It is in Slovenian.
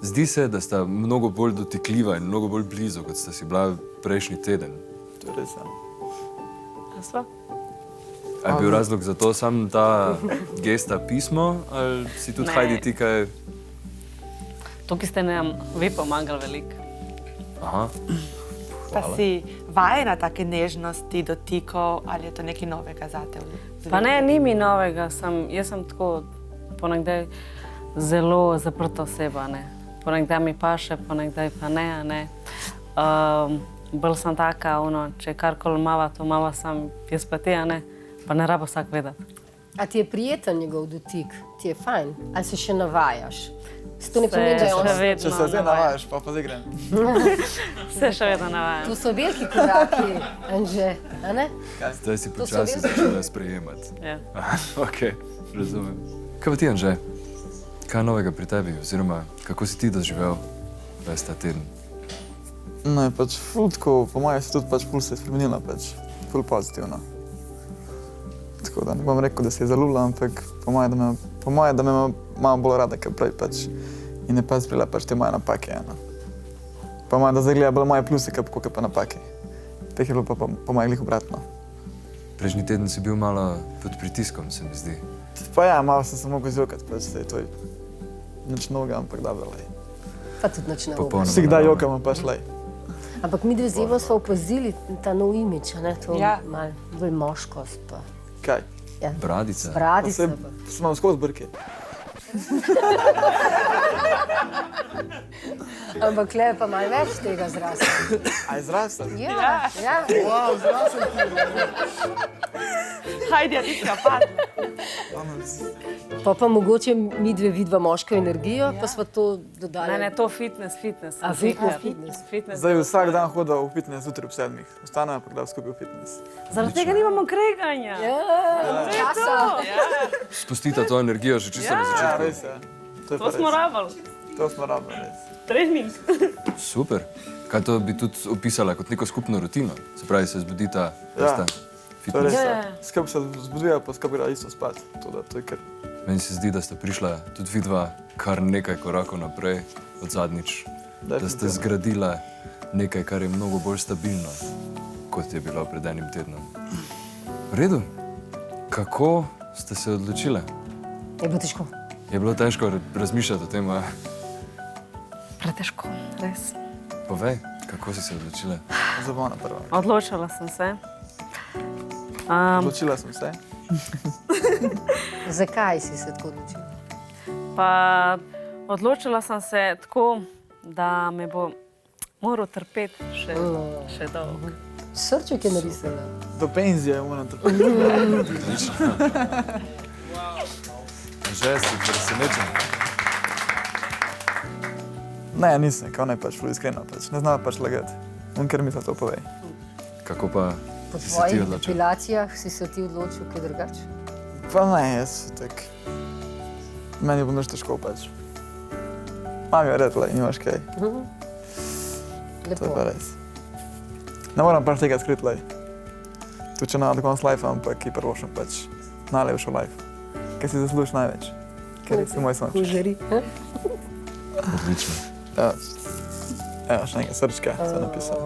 Zdi se, da sta mnogo bolj dotikljiva in mnogo bolj blizu, kot sta si bila prejšnji teden. To je res, ja. A sva? A je bil razlog za to sam ta gesta pismo, ali si tudi Ne. Heidi ti kaj... Tukaj ste nam vi pomagali veliko. Aha, Pa si vajena take nežnosti, dotikov, ali je to nekaj novega zate? Pa ne, ni mi novega, jaz sem tako ponekdaj zelo zaprta oseba, ne. Ponekdaj mi paše, ponekdaj pa ne, a ne. Bolj sem taka, če karkoli mava, to mava sam, jaz pa ti, a ne, pa ne rabo vsak vedeti. A ti je prijeten njegov dotik? Ti je fajn? Ali se še navajaš? To ne pomeni, da je on... Še vedno Če se zdaj navajaš, pa zigram. Se še vedno navajam. To so veliki koraki, Anže, a ne? zdaj si To so počasi veliki. začela sprejemati. Ja. Ok, razumem. Kaj pa ti, Anže? Kaj je novega pri tebi? Oziroma, kako si ti doživel ves ta teden? No, je pač ful tako, po mojem se tudi pač ful se je spremenila, pač ful pozitivno. Tako da ne bom rekel, da se je zalula, ampak po mojem, da me ima malo bolj rada, kot prej pač. In je pa sprejela pač te moje napake, no. Po mojem, da zdaj gleda bolj moje pluse, kot pa napake. Teh je bilo pa po mojem glih obratno. Prejšnji teden si bil malo pod pritiskom, se mi zdi. Pa ja, malo sem se mogel izjokati, pač se je to nič novega, ampak dobro, lej. Pa tudi nič ne Popolnoma. Vsi kdaj jokamo, pač lej. Ampak mi dve z Evo smo opazili ta nov imič, a ne? To Ja. malo bolj moškost pa. Kaj? Ja. Bradica. Bradica pa. Sem imel skozi brke. Ampak le pa malo več tega zrasla. A je zrasel? Ja, ja. Wow, zrasel ti. Hajdi, a ti si ga padla. Pa mogoče mi dve vidva moško energijo, pa smo to dodali. Ne, to fitness. A, fitness. Zdaj vsak dan hoda v fitness zjutraj ob 7. Ostaneva pa gledal skupaj v fitness. Zaradi tega nimamo kreganja. Časa. Spustite to energijo že čisto na Ja, začetku. res je. To je pa To smo res. rabili. To smo rabili, res. Trening. Super. Kaj to bi tudi opisala kot neko skupno rutino? Se pravi, se zbudita, Ja. veste, To je res. fitness. Ja. Skrb se zbudijo, pa skrb gre isto spat. To je kar... Meni se zdi, da sta prišla tudi vidva kar nekaj korakov naprej od zadnjič. Da ste Definitivno. zgradila nekaj, kar je mnogo bolj stabilno, kot je bilo pred enim tednom. V redu. Kako ste se odločile? Je bilo težko. Je bilo težko razmišljati o tem, a Pretežko, res. povej, kako si se odločila? Zavona prva. Odločila sem se. Odločila sem se. Zakaj si se tako odločila? Pa odločila sem se tako, da me bo moral trpeti še dolgo. Srček je narisala. Do penzije moram to. Že si presenečen. Ne, nisem, kao ne pač, ful iskreno pač. Ne znam pač lagati. On ker mi to povej. Kako pa Po si se ti tvojih odločil? depilacijah si se ti odločil kaj drugače? Pa ne, jaz tak... Meni je bilo nešto težko pač. Mam jo red, lej, nimaš kaj. To je Lepo. pa res. Ne moram pač tega skriti, lej. Tu če na do konc life, ampak ki prvošem pač najlepšo life. Kaj si zaslužiš največ. Ker si moj sonček. Kužeri. Odlično. Evo, še nekaj srčka sem napisal.